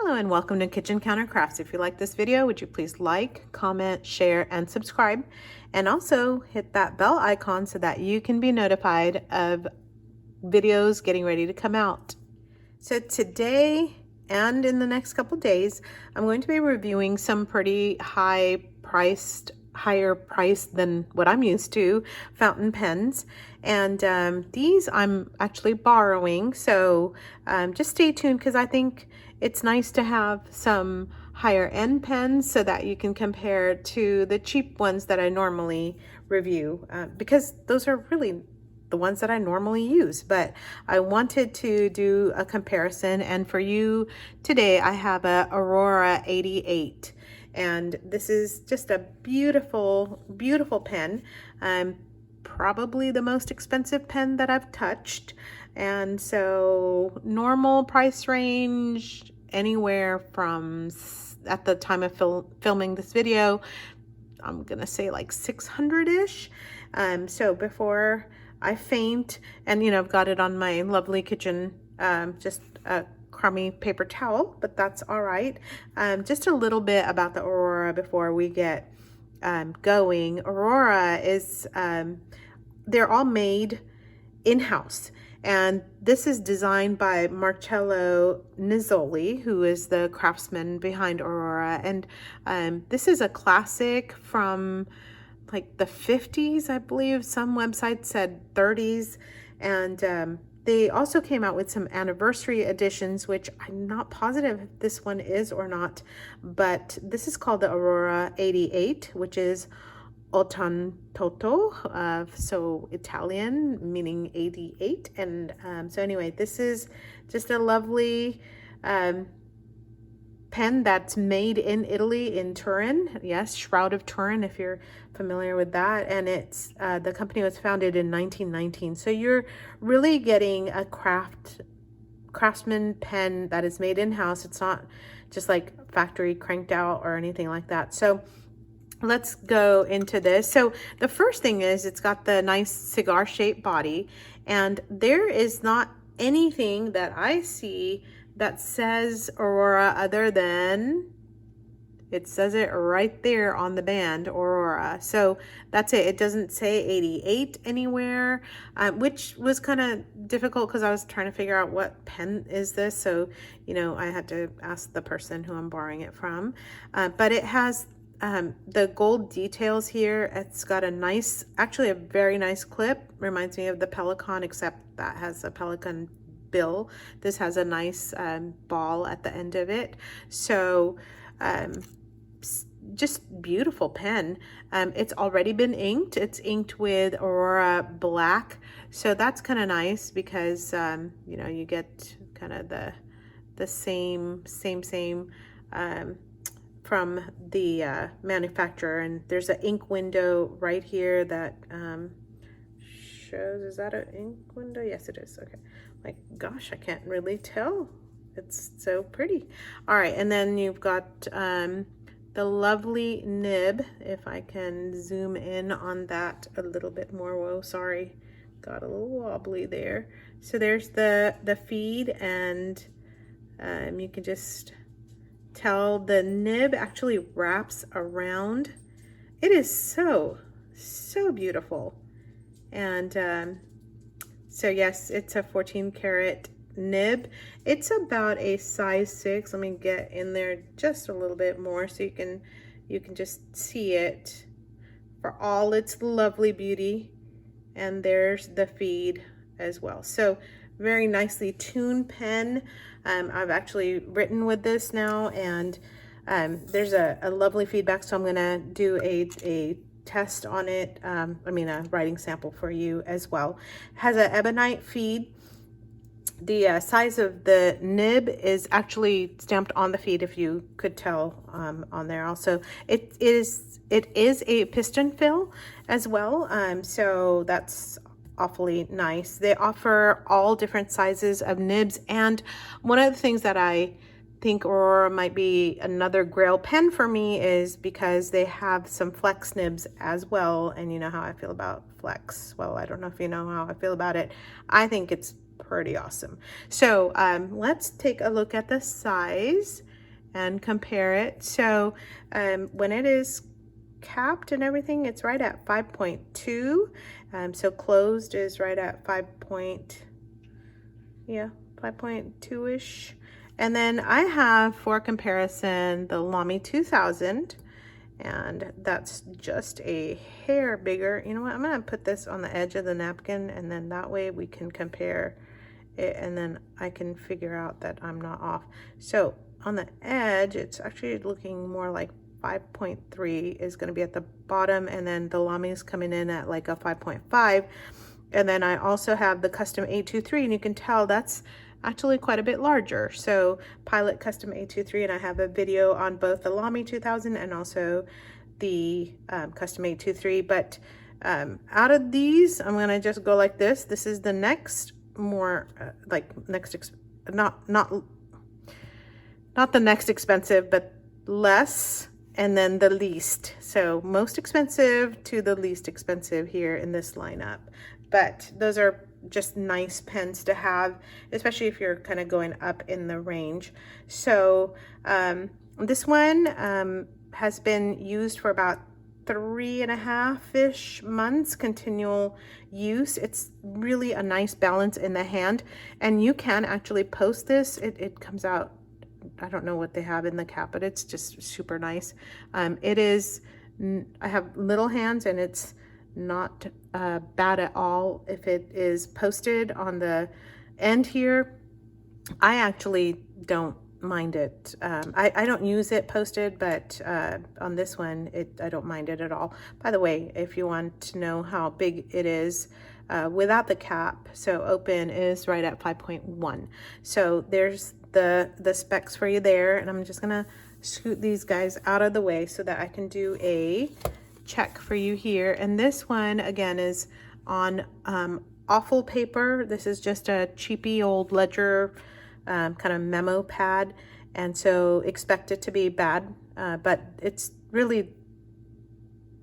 Hello and welcome to Kitchen Counter Crafts. If you like this video, would you please like, comment, share, and subscribe? And also hit that bell icon so that you can be notified of videos getting ready to come out. So today and in the next couple days, I'm going to be reviewing some pretty higher priced than what I'm used to fountain pens. And these I'm actually borrowing. So just stay tuned because I think it's nice to have some higher end pens so that you can compare to the cheap ones that I normally review because those are really the ones that I normally use. But I wanted to do a comparison, and for you today I have a Aurora 88, and this is just a beautiful pen. Probably the most expensive pen that I've touched. And so normal price range anywhere from, at the time of filming this video, I'm gonna say like 600-ish. So before I faint, and I've got it on my lovely kitchen, just a crummy paper towel, but that's all right. Just a little bit about the Aurora before we get going. Aurora is, they're all made in-house. And this is designed by Marcello Nizzoli, who is the craftsman behind Aurora. And this is a classic from like the 50s, I believe. Some websites said 30s. And they also came out with some anniversary editions, which I'm not positive if this one is or not. But this is called the Aurora 88, which is Ottantotto, so Italian, meaning 88. And so anyway, this is just a lovely pen that's made in Italy, in Turin. Yes, Shroud of Turin, if you're familiar with that. And it's the company was founded in 1919. So you're really getting a craftsman pen that is made in-house. It's not just like factory cranked out or anything like that. So let's go into this. So the first thing is it's got the nice cigar shaped body, and there is not anything that I see that says Aurora other than it says it right there on the band, Aurora. So that's it. It doesn't say 88 anywhere, which was kind of difficult because I was trying to figure out what pen is this. So, I had to ask the person who I'm borrowing it from. But it has the gold details here. It's got a nice, actually a very nice clip. Reminds me of the Pelican, except that has a Pelican bill. This has a nice ball at the end of it. So just beautiful pen. It's already been inked. It's inked with Aurora Black. So that's kind of nice because, you get kind of the same from the manufacturer. And there's an ink window right here that shows, is that an ink window? Yes, it is. Okay. My gosh, I can't really tell. It's so pretty. All right, and then you've got the lovely nib. If I can zoom in on that a little bit more. Whoa, sorry, got a little wobbly there. So there's the feed, and you can just tell the nib actually wraps around. It is so beautiful. And so yes, it's a 14 karat nib. It's about a size 6. Let me get in there just a little bit more so you can just see it for all its lovely beauty. And there's the feed as well. So very nicely tuned pen. I've actually written with this now, and there's a lovely feedback, so I'm gonna do a test on it. A writing sample for you as well. Has an ebonite feed. The size of the nib is actually stamped on the feed, if you could tell on there. Also, it is a piston fill as well, so that's awfully nice. They offer all different sizes of nibs, and one of the things that I think Aurora might be another grail pen for me is because they have some flex nibs as well. And you know how I feel about flex. Well, I don't know if you know how I feel about it. I think it's pretty awesome. So let's take a look at the size. and compare it. So when it is capped and everything, it's right at 5.2. So closed is right at 5.2-ish. And then I have, for comparison, the LAMY 2000, and that's just a hair bigger. You know what, I'm gonna put this on the edge of the napkin, and then that way we can compare it, and then I can figure out that I'm not off. So on the edge, it's actually looking more like 5.3 is going to be at the bottom, and then the LAMY is coming in at like a 5.5. And then I also have the custom A23, and you can tell that's actually quite a bit larger. So Pilot Custom A23, and I have a video on both the LAMY 2000 and also the custom A23. But out of these, I'm gonna just go like this. This is the next more not the next expensive, but less, and then the least. So most expensive to the least expensive here in this lineup. But those are just nice pens to have, especially if you're kind of going up in the range. So this one has been used for about 3.5-ish months continual use. It's really a nice balance in the hand, and you can actually post this. It comes out, I don't know what they have in the cap, but it's just super nice. It is, I have little hands, and it's not bad at all if it is posted on the end here. I actually don't mind it. I don't use it posted, but on this one, I don't mind it at all. By the way, if you want to know how big it is without the cap, so open is right at 5.1. So there's the specs for you there, and I'm just gonna scoot these guys out of the way so that I can do a check for you here. And this one again is on awful paper. This is just a cheapy old ledger kind of memo pad, and so expect it to be bad, but it's really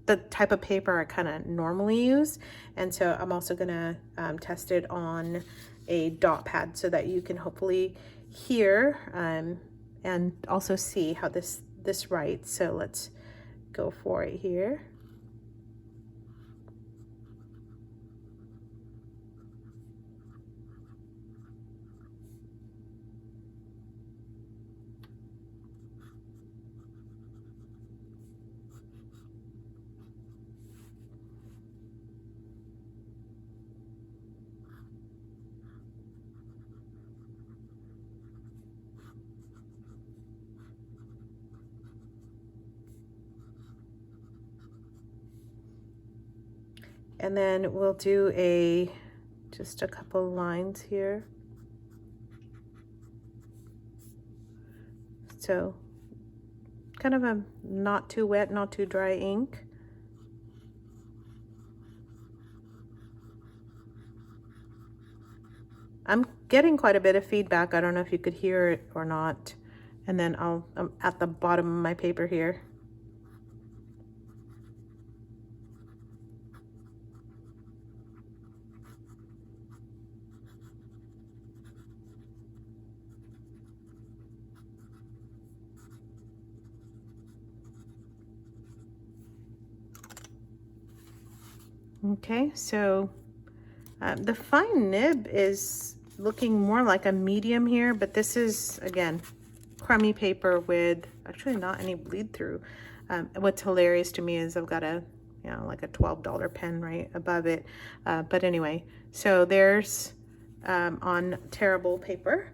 the type of paper I kind of normally use. And so I'm also gonna test it on a dot pad so that you can hopefully hear and also see how this writes. So let's go for it here. And then we'll do just a couple lines here. So kind of a not too wet, not too dry ink. I'm getting quite a bit of feedback. I don't know if you could hear it or not. And then I'm at the bottom of my paper here. Okay, so the fine nib is looking more like a medium here, but this is, again, crummy paper with actually not any bleed through. What's hilarious to me is I've got a, like a $12 pen right above it. But anyway, so there's on terrible paper,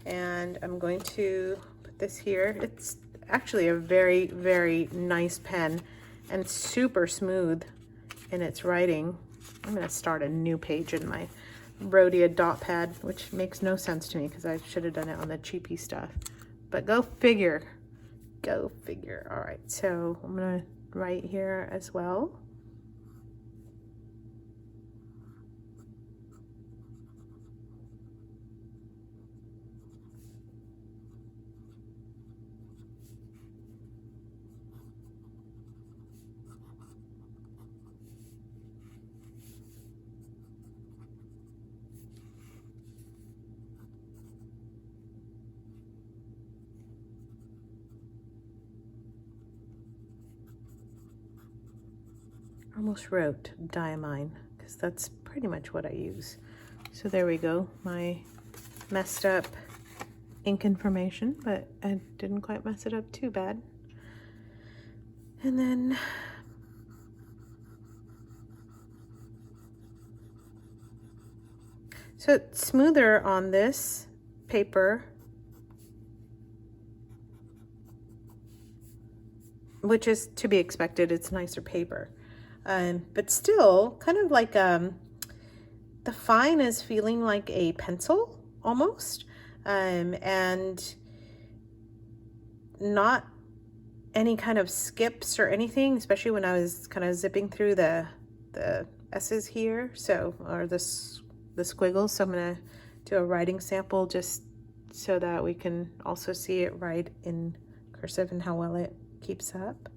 and I'm going to put this here. It's actually a very, very nice pen and super smooth in its writing. I'm going to start a new page in my Rhodia dot pad, which makes no sense to me because I should have done it on the cheapy stuff. But go figure. Go figure. All right, so I'm going to write here as well. almost wrote diamine because that's pretty much what I use. So there we go, my messed up ink information, but I didn't quite mess it up too bad. And then so it's smoother on this paper, which is to be expected. It's nicer paper, but still kind of like the fine is feeling like a pencil almost, and not any kind of skips or anything, especially when I was kind of zipping through the S's here, so, or the squiggles. So I'm gonna do a writing sample just so that we can also see it write in cursive and how well it keeps up.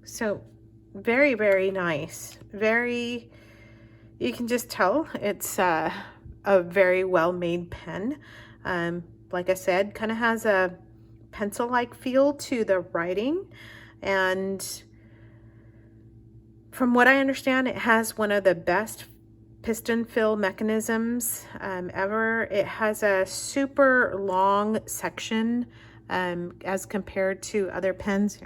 So very, very nice. Very, you can just tell it's a very well-made pen. Like I said, kind of has a pencil-like feel to the writing. And from what I understand, it has one of the best piston fill mechanisms ever. It has a super long section as compared to other pens.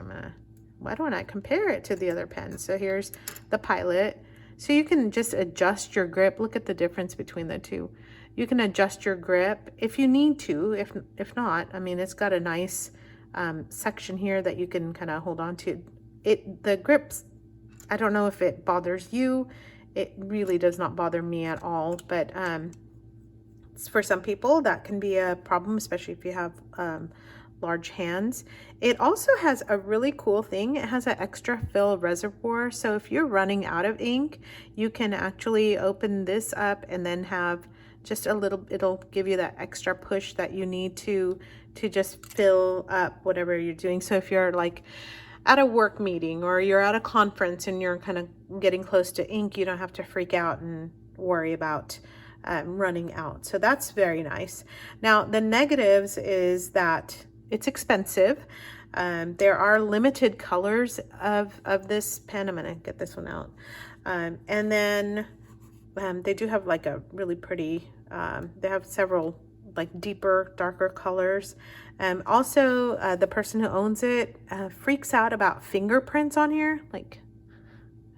Why don't I compare it to the other pens? So here's the Pilot. So you can just adjust your grip. Look at the difference between the two. You can adjust your grip if you need to. If not, I mean, it's got a nice section here that you can kind of hold on to. The grips, I don't know if it bothers you. It really does not bother me at all, but for some people that can be a problem, especially if you have large hands. It also has a really cool thing. It has an extra fill reservoir. So if you're running out of ink, you can actually open this up and then have just a little, it'll give you that extra push that you need to just fill up whatever you're doing. So if you're like at a work meeting or you're at a conference and you're kind of getting close to ink, you don't have to freak out and worry about running out. So that's very nice. Now the negatives is that it's expensive. There are limited colors of this pen. I'm gonna get this one out. And then they do have like a really pretty, they have several like deeper, darker colors. Also, the person who owns it freaks out about fingerprints on here. Like,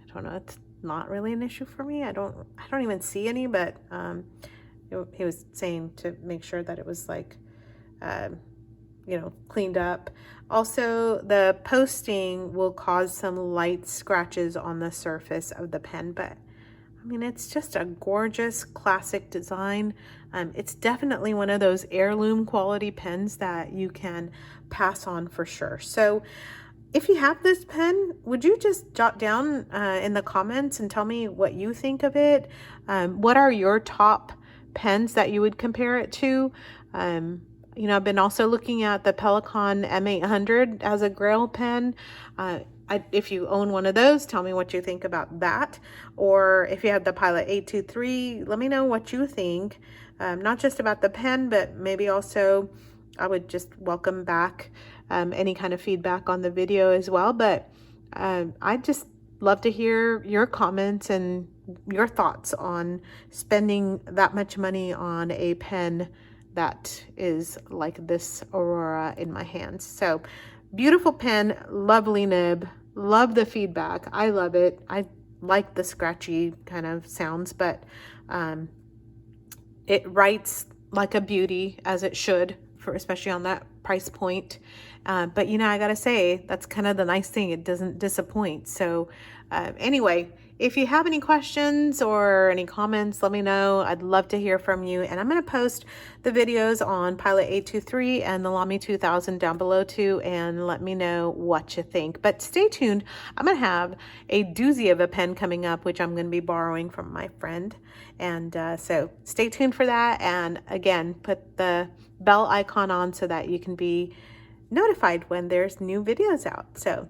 I don't know, it's not really an issue for me. I don't even see any, but he was saying to make sure that it was like, you know, cleaned up. Also, the posting will cause some light scratches on the surface of the pen, but I mean, it's just a gorgeous classic design. It's definitely one of those heirloom quality pens that you can pass on for sure. So if you have this pen, would you just jot down in the comments and tell me what you think of it? What are your top pens that you would compare it to? You know, I've been also looking at the Pelikan M800 as a Grail pen. If you own one of those, tell me what you think about that. Or if you have the Pilot 823, let me know what you think. Not just about the pen, but maybe also I would just welcome back any kind of feedback on the video as well. But I'd just love to hear your comments and your thoughts on spending that much money on a pen that is like this Aurora in my hands. So beautiful pen, lovely nib, love the feedback. I love it. I like the scratchy kind of sounds, but it writes like a beauty, as it should, for especially on that price point. But you know, I gotta say, that's kind of the nice thing. It doesn't disappoint. So anyway, if you have any questions or any comments, let me know. I'd love to hear from you. And I'm going to post the videos on Pilot 823 and the LAMY 2000 down below too, and let me know what you think. But stay tuned. I'm going to have a doozy of a pen coming up, which I'm going to be borrowing from my friend. And so stay tuned for that. And again, put the bell icon on so that you can be notified when there's new videos out. So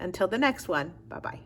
until the next one, bye-bye.